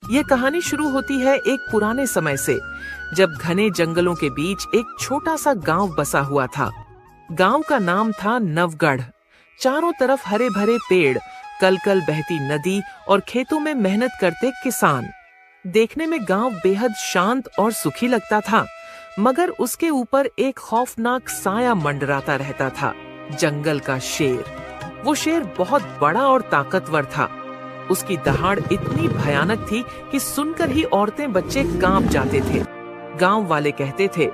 ये कहानी शुरू होती है एक पुराने समय से, जब घने जंगलों के बीच एक छोटा सा गांव बसा हुआ था। गांव का नाम था नवगढ़। चारों तरफ हरे भरे पेड़, कल कल बहती नदी और खेतों में मेहनत करते किसान। देखने में गांव बेहद शांत और सुखी लगता था, मगर उसके ऊपर एक खौफनाक साया मंडराता रहता था, जंगल का शेर। वो शेर बहुत बड़ा और ताकतवर था। उसकी दहाड़ इतनी भयानक थी कि सुनकर ही औरतें बच्चे कांप जाते थे। गांव वाले कहते थे,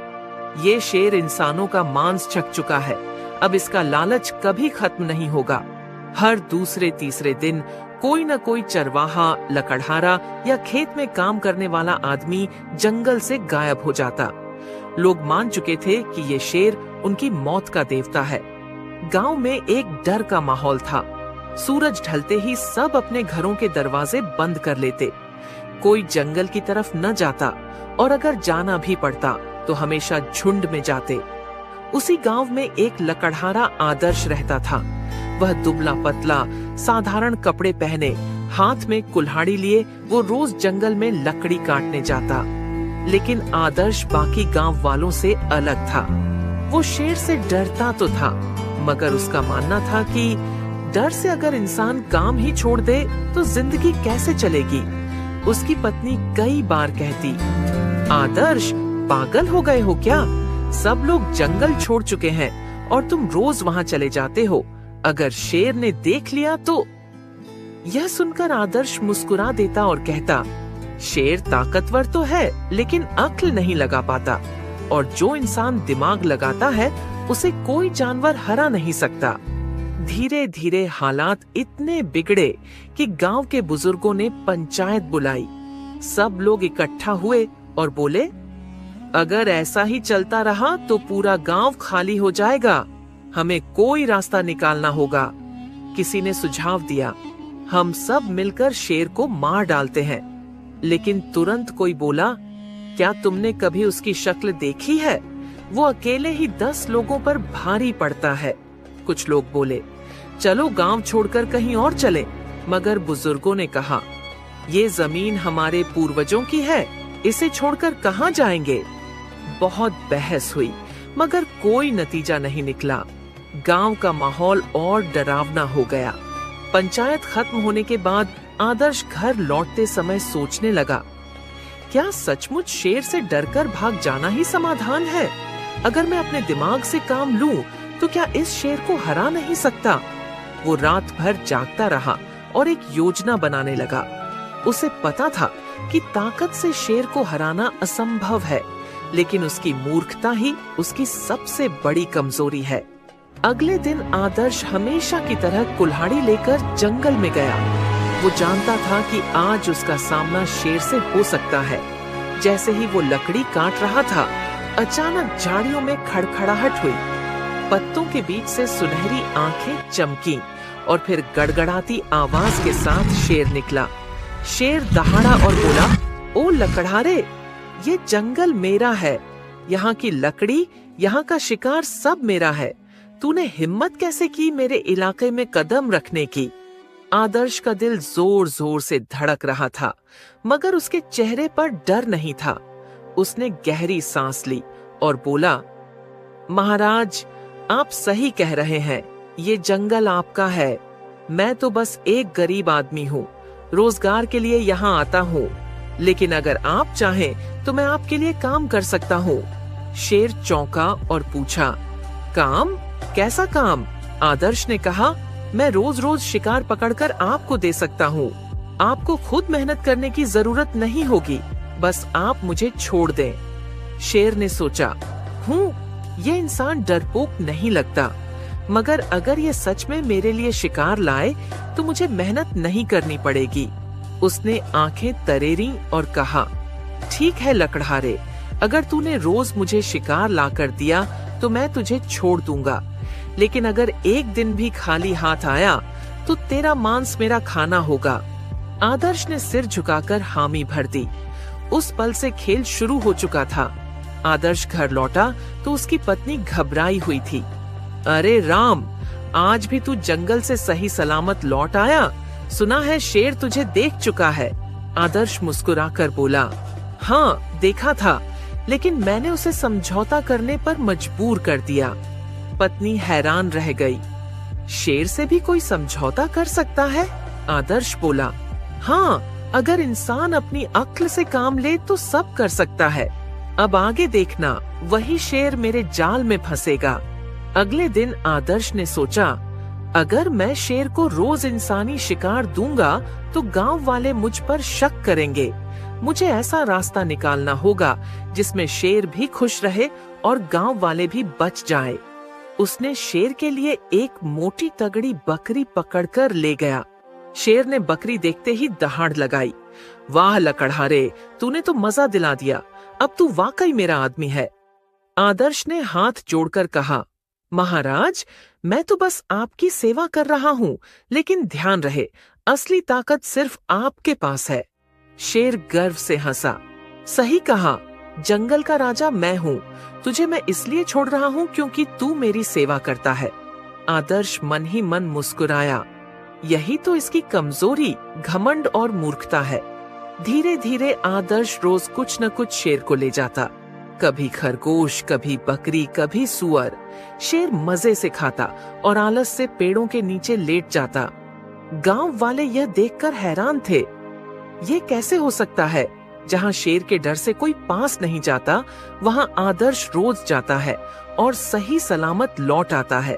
ये शेर इंसानों का मांस चख चुका है, अब इसका लालच कभी खत्म नहीं होगा। हर दूसरे तीसरे दिन कोई न कोई चरवाहा, लकड़हारा या खेत में काम करने वाला आदमी जंगल से गायब हो जाता। लोग मान चुके थे कि ये शेर उनकी मौत का देवता है। गांव में एक डर का माहौल था। सूरज ढलते ही सब अपने घरों के दरवाजे बंद कर लेते। कोई जंगल की तरफ न जाता, और अगर जाना भी पड़ता तो हमेशा झुंड में जाते। उसी गांव में एक लकड़हारा आदर्श रहता था। वह दुबला पतला, साधारण कपड़े पहने, हाथ में कुल्हाड़ी लिए वो रोज जंगल में लकड़ी काटने जाता। लेकिन आदर्श बाकी गांव वालों से अलग था। वो शेर से डरता तो था, मगर उसका मानना था कि डर से अगर इंसान काम ही छोड़ दे तो जिंदगी कैसे चलेगी। उसकी पत्नी कई बार कहती, आदर्श, पागल हो गए हो क्या? सब लोग जंगल छोड़ चुके हैं और तुम रोज वहां चले जाते हो। अगर शेर ने देख लिया तो। यह सुनकर आदर्श मुस्कुरा देता और कहता, शेर ताकतवर तो है, लेकिन अक्ल नहीं लगा पाता, और जो इंसान दिमाग लगाता है उसे कोई जानवर हरा नहीं सकता। धीरे धीरे हालात इतने बिगड़े कि गांव के बुजुर्गों ने पंचायत बुलाई। सब लोग इकट्ठा हुए और बोले, अगर ऐसा ही चलता रहा तो पूरा गांव खाली हो जाएगा। हमें कोई रास्ता निकालना होगा। किसी ने सुझाव दिया, हम सब मिलकर शेर को मार डालते हैं। लेकिन तुरंत कोई बोला, क्या तुमने कभी उसकी शक्ल देखी है? वो अकेले ही 10 लोगों पर भारी पड़ता है। कुछ लोग बोले, चलो गांव छोड़कर कहीं और चलें। मगर बुजुर्गों ने कहा, ये जमीन हमारे पूर्वजों की है, इसे छोड़कर कहां जाएंगे? बहुत बहस हुई, मगर कोई नतीजा नहीं निकला। गांव का माहौल और डरावना हो गया। पंचायत खत्म होने के बाद आदर्श घर लौटते समय सोचने लगा, क्या सचमुच शेर से डरकर भाग जाना ही समाधान है? अगर मैं अपने दिमाग से काम लूं, तो क्या इस शेर को हरा नहीं सकता? वो रात भर जागता रहा और एक योजना बनाने लगा। उसे पता था कि ताकत से शेर को हराना असंभव है, लेकिन उसकी मूर्खता ही उसकी सबसे बड़ी कमजोरी है। अगले दिन आदर्श हमेशा की तरह कुल्हाड़ी लेकर जंगल में गया। वो जानता था कि आज उसका सामना शेर से हो सकता है। जैसे ही वो लकड़ी काट रहा था, अचानक झाड़ियों में खड़खड़ाहट हुई। पत्तों के बीच से सुनहरी आंखें चमकी और फिर गड़गड़ाती आवाज के साथ शेर निकला। शेर दहाड़ा और बोला, ओ लकड़हारे, ये जंगल मेरा है। यहाँ की लकड़ी, यहाँ का शिकार सब मेरा है। तूने हिम्मत कैसे की मेरे इलाके में कदम रखने की? आदर्श का दिल जोर जोर से धड़क रहा था, मगर उसके चेहरे पर डर नहीं था। उसने गहरी सांस ली और बोला, महाराज, आप सही कह रहे हैं, ये जंगल आपका है। मैं तो बस एक गरीब आदमी हूँ, रोजगार के लिए यहाँ आता हूँ। लेकिन अगर आप चाहें तो मैं आपके लिए काम कर सकता हूँ। शेर चौंका और पूछा, काम? कैसा काम? आदर्श ने कहा, मैं रोज रोज शिकार पकड़कर आपको दे सकता हूँ। आपको खुद मेहनत करने की जरूरत नहीं होगी, बस आप मुझे छोड़ दें। शेर ने सोचा, ये इंसान डरपोक नहीं लगता, मगर अगर ये सच में मेरे लिए शिकार लाए तो मुझे मेहनत नहीं करनी पड़ेगी। उसने आंखें तरेरी और कहा, ठीक है लकड़हारे, अगर तूने रोज मुझे शिकार लाकर दिया तो मैं तुझे छोड़ दूंगा। लेकिन अगर एक दिन भी खाली हाथ आया तो तेरा मांस मेरा खाना होगा। आदर्श ने सिर झुकाकर हामी भर दी। उस पल से खेल शुरू हो चुका था। आदर्श घर लौटा तो उसकी पत्नी घबराई हुई थी। अरे राम, आज भी तू जंगल से सही सलामत लौट आया? सुना है शेर तुझे देख चुका है। आदर्श मुस्कुराकर बोला, हाँ देखा था, लेकिन मैंने उसे समझौता करने पर मजबूर कर दिया। पत्नी हैरान रह गई। शेर से भी कोई समझौता कर सकता है? आदर्श बोला, हाँ, अगर इंसान अपनी अक्ल से काम ले तो सब कर सकता है। अब आगे देखना, वही शेर मेरे जाल में फंसेगा। अगले दिन आदर्श ने सोचा, अगर मैं शेर को रोज इंसानी शिकार दूंगा तो गांव वाले मुझ पर शक करेंगे। मुझे ऐसा रास्ता निकालना होगा जिसमें शेर भी खुश रहे और गांव वाले भी बच जाएं। उसने शेर के लिए एक मोटी तगड़ी बकरी पकड़कर ले गया। शेर ने बकरी देखते ही दहाड़ लगाई। वाह लकड़हारे, तूने तो मजा दिला दिया, अब तू वाकई मेरा आदमी है। आदर्श ने हाथ जोड़कर कहा, महाराज, मैं तो बस आपकी सेवा कर रहा हूँ, लेकिन ध्यान रहे, असली ताकत सिर्फ आपके पास है। शेर गर्व से हंसा, सही कहा, जंगल का राजा मैं हूँ। तुझे मैं इसलिए छोड़ रहा हूँ क्योंकि तू मेरी सेवा करता है। आदर्श मन ही मन मुस्कुराया। यही तो इसकी कमजोरी, घमंड और मूर्खता है। धीरे धीरे आदर्श रोज कुछ न कुछ शेर को ले जाता। कभी खरगोश, कभी बकरी, कभी सुअर। शेर मजे से खाता और आलस से पेड़ों के नीचे लेट जाता। गांव वाले यह देखकर हैरान थे। ये कैसे हो सकता है? जहां शेर के डर से कोई पास नहीं जाता, वहां आदर्श रोज जाता है और सही सलामत लौट आता है।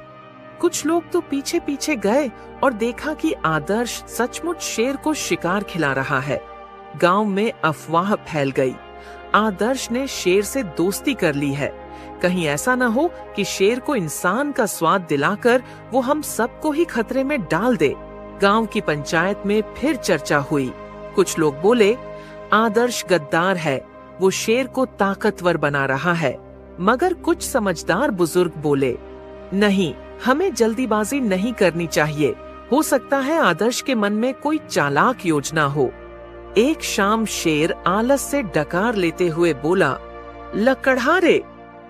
कुछ लोग तो पीछे पीछे गए और देखा कि आदर्श सचमुच शेर को शिकार खिला रहा है। गांव में अफवाह फैल गई, आदर्श ने शेर से दोस्ती कर ली है। कहीं ऐसा न हो कि शेर को इंसान का स्वाद दिलाकर वो हम सबको ही खतरे में डाल दे। गांव की पंचायत में फिर चर्चा हुई। कुछ लोग बोले, आदर्श गद्दार है, वो शेर को ताकतवर बना रहा है। मगर कुछ समझदार बुजुर्ग बोले, नहीं, हमें जल्दीबाजी नहीं करनी चाहिए। हो सकता है आदर्श के मन में कोई चालाक योजना हो। एक शाम शेर आलस से डकार लेते हुए बोला, लकड़हारे,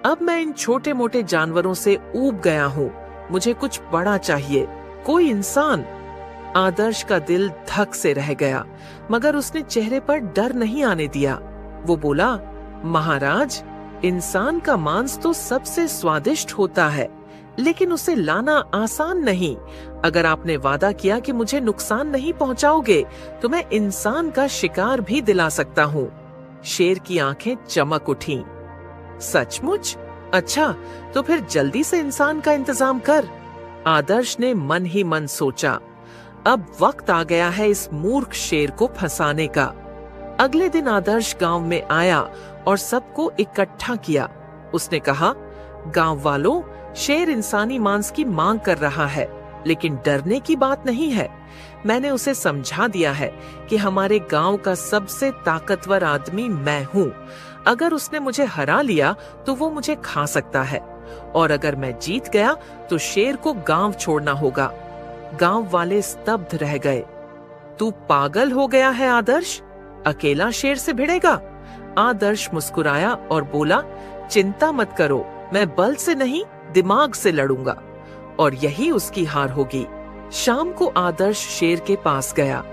अब मैं इन छोटे मोटे जानवरों से ऊब गया हूँ। मुझे कुछ बड़ा चाहिए, कोई इंसान। आदर्श का दिल धक से रह गया, मगर उसने चेहरे पर डर नहीं आने दिया। वो बोला, महाराज, इंसान का मांस तो सबसे स्वादिष्ट होता है, लेकिन उसे लाना आसान नहीं। अगर आपने वादा किया कि मुझे नुकसान नहीं पहुंचाओगे, तो मैं इंसान का शिकार भी दिला सकता हूँ। शेर की आंखें चमक उठीं। सचमुच? अच्छा, तो फिर जल्दी से इंसान का इंतजाम कर। आदर्श ने मन ही मन सोचा, अब वक्त आ गया है इस मूर्ख शेर को फंसाने का। अगले दिन आदर्श गांव में आया और सबको इकट्ठा किया। उसने कहा, गांव वालों, शेर इंसानी मांस की मांग कर रहा है, लेकिन डरने की बात नहीं है। मैंने उसे समझा दिया है कि हमारे गांव का सबसे ताकतवर आदमी मैं हूँ। अगर उसने मुझे हरा लिया तो वो मुझे खा सकता है, और अगर मैं जीत गया तो शेर को गांव छोड़ना होगा। गांव वाले स्तब्ध रह गए। तू पागल हो गया है आदर्श? अकेला शेर से भिड़ेगा? आदर्श मुस्कुराया और बोला, चिंता मत करो, मैं बल से नहीं दिमाग से लड़ूंगा, और यही उसकी हार होगी। शाम को आदर्श शेर के पास गया।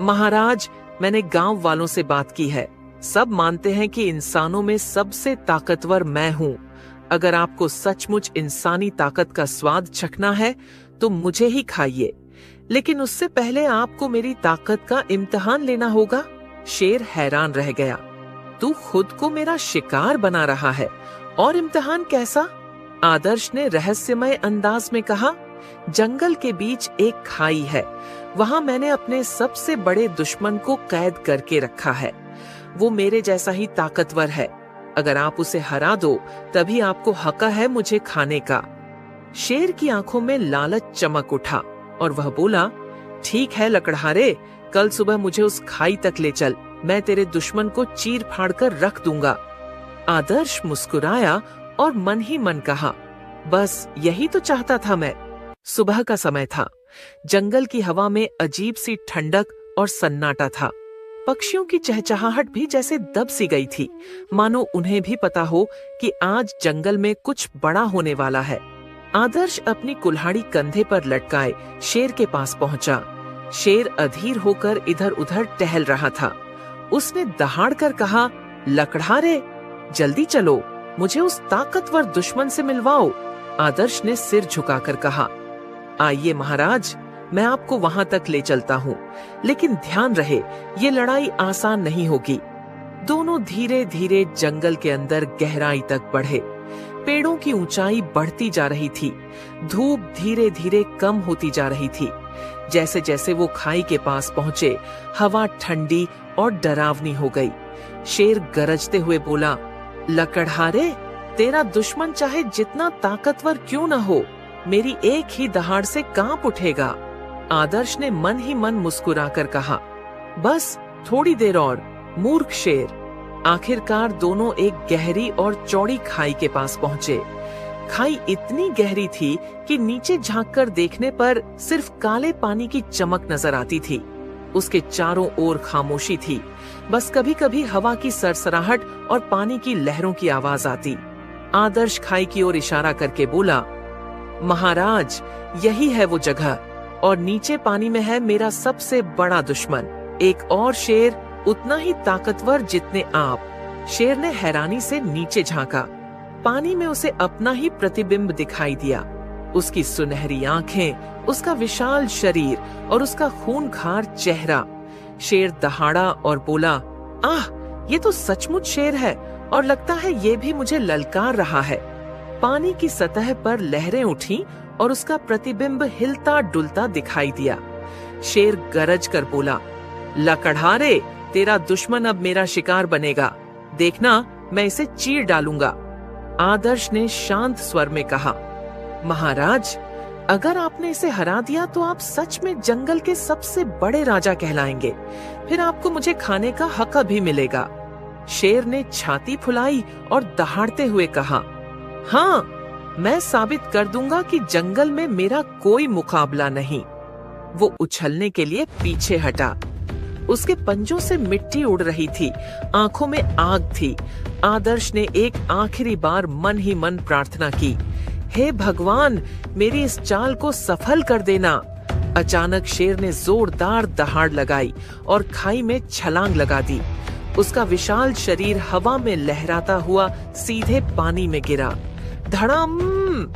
महाराज, मैंने गांव वालों से बात की है। सब मानते हैं कि इंसानों में सबसे ताकतवर मैं हूँ। अगर आपको सचमुच इंसानी ताकत का स्वाद चखना है तो मुझे ही खाइए, लेकिन उससे पहले आपको मेरी ताकत का इम्तिहान लेना होगा। शेर हैरान रह गया। तू खुद को मेरा शिकार बना रहा है, और इम्तिहान कैसा? आदर्श ने रहस्यमय अंदाज में कहा, जंगल के बीच एक खाई है, वहां मैंने अपने सबसे बड़े दुश्मन को कैद करके रखा है। वो मेरे जैसा ही ताकतवर है। अगर आप उसे हरा दो, तभी आपको हक है मुझे खाने का। शेर की आंखों में लालच चमक उठा और वह बोला, ठीक है लकड़हारे, कल सुबह मुझे उस खाई तक ले चल, मैं तेरे दुश्मन को चीर फाड़ कर रख दूंगा। आदर्श मुस्कुराया और मन ही मन कहा, बस यही तो चाहता था मैं। सुबह का समय था। जंगल की हवा में अजीब सी ठंडक और सन्नाटा था। पक्षियों की चहचहाहट भी जैसे दब सी गई थी, मानो उन्हें भी पता हो कि आज जंगल में कुछ बड़ा होने वाला है। आदर्श अपनी कुल्हाड़ी कंधे पर लटकाए शेर के पास पहुंचा। शेर अधीर होकर इधर उधर टहल रहा था। उसने दहाड़ कर कहा, लकड़हारे, जल्दी चलो, मुझे उस ताकतवर दुश्मन से मिलवाओ। आदर्श ने सिर झुकाकर कहा, आइए महाराज, मैं आपको वहां तक ले चलता हूँ, लेकिन ध्यान रहे ये लड़ाई आसान नहीं होगी। दोनों धीरे धीरे जंगल के अंदर गहराई तक बढ़े। पेड़ों की ऊंचाई बढ़ती जा रही थी। धूप धीरे धीरे कम होती जा रही थी। जैसे जैसे वो खाई के पास पहुंचे, हवा ठंडी और डरावनी हो गई। शेर गरजते हुए बोला, लकड़हारे, तेरा दुश्मन चाहे जितना ताकतवर क्यों न हो, मेरी एक ही दहाड़ से कांप उठेगा। आदर्श ने मन ही मन मुस्कुराकर कहा, बस थोड़ी देर और, मूर्ख शेर। आखिरकार दोनों एक गहरी और चौड़ी खाई के पास पहुंचे। खाई इतनी गहरी थी कि नीचे झांककर देखने पर सिर्फ काले पानी की चमक नजर आती थी। उसके चारों ओर खामोशी थी, बस कभी कभी हवा की सरसराहट और पानी की लहरों की आवाज आती। आदर्श खाई की ओर इशारा करके बोला, महाराज, यही है वो जगह, और नीचे पानी में है मेरा सबसे बड़ा दुश्मन, एक और शेर उतना ही ताकतवर जितने आप। शेर ने हैरानी से नीचे झांका। पानी में उसे अपना ही प्रतिबिंब दिखाई दिया। उसकी सुनहरी आंखें, उसका विशाल शरीर और उसका खूंखार चेहरा। शेर दहाड़ा और बोला, आह, ये तो सचमुच शेर है, और लगता है ये भी मुझे ललकार रहा है। पानी की सतह पर लहरें उठी और उसका प्रतिबिंब हिलता डुलता दिखाई दिया। शेर गरज कर बोला, लकड़हारे, तेरा दुश्मन अब मेरा शिकार बनेगा, देखना मैं इसे चीर डालूंगा। आदर्श ने शांत स्वर में कहा, महाराज, अगर आपने इसे हरा दिया तो आप सच में जंगल के सबसे बड़े राजा कहलाएंगे, फिर आपको मुझे खाने का हक भी मिलेगा। शेर ने छाती फुलाई और दहाड़ते हुए कहा, हाँ, मैं साबित कर दूंगा कि जंगल में मेरा कोई मुकाबला नहीं। वो उछलने के लिए पीछे हटा। उसके पंजों से मिट्टी उड़ रही थी, आंखों में आग थी। आदर्श ने एक आखिरी बार मन ही मन प्रार्थना की, हे भगवान, मेरी इस चाल को सफल कर देना। अचानक शेर ने जोरदार दहाड़ लगाई और खाई में छलांग लगा दी। उसका विशाल शरीर हवा में लहराता हुआ सीधे पानी में गिरा। धड़ाम!